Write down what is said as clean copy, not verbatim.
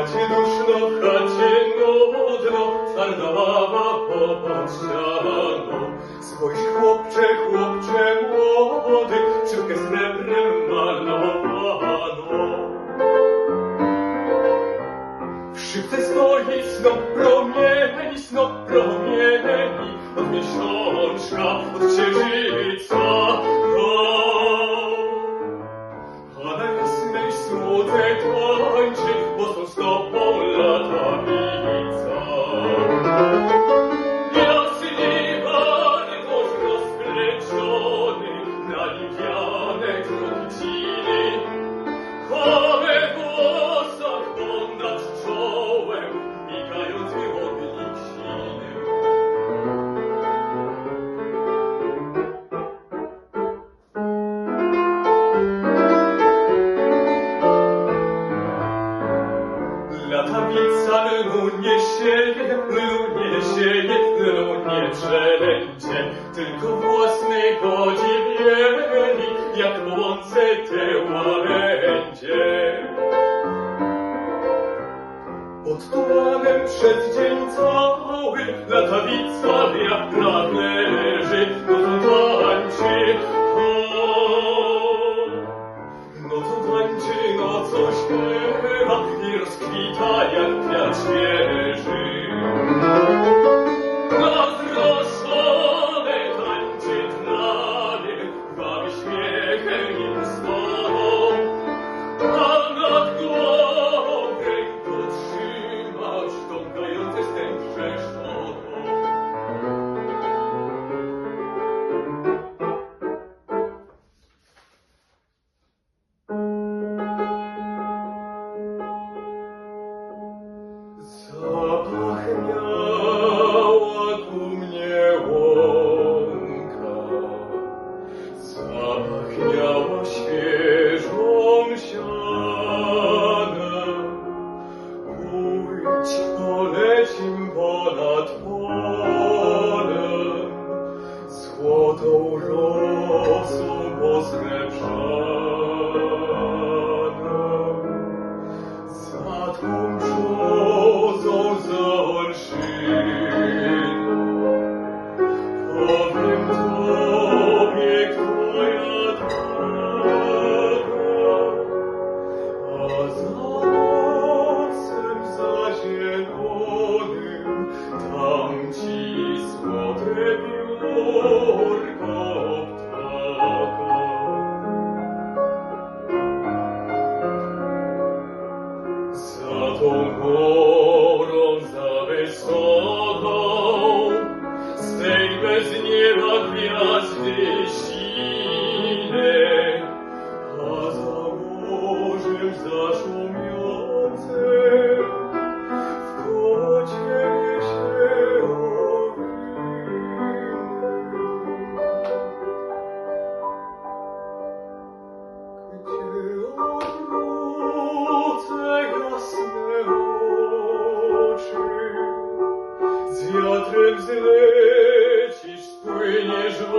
chacie duszno, w chacie nudno, twarda ława pod ścianą. Spójrz, chłopcze, chłopcze młody, szybkę srebrem malowaną. W szybce stoi snop promieni, od miesiączka, od księżyca. A na jasnej smudze tańczy, bo są stopą latawica. Jasny barwąż rozpleciony, na nim wianek trąciny. We włosach ponad czołem, migający ognik siny. Latawica lnu nie sieje, lnu nie przelęcie, tylko własnej podziwieni, jak w łące te łabędzie. Pod turanem przed dzień cały latawica w jakrach leży, nocą tańczy, nocą tańczy, nocą śpiewa i rozkwita jak kwiat świeży. Na zroszone tańczy trawie, bawi śmiechem i postawą, a nad głową w ręku trzymać stąpające stępcze szczotą. Zapach miała ku mnie łąka, zapach miała świeżą sianę. Pójdź, polecim ponad polem, złotą rosą posrebrzaną. Za tą brzozą, za olszyną, powiem tobie, kto ja droga, a za lasem, za zielonym, tam ci złote biurko ptaka. Za tą górą, za wysoką, z tej bez nieba gwiazdy sine, a za morzem zaszumiącym w kocie się owiny. Gdzie odwrócę jasne oczy, z wiatrem zlecisz, spłyniesz w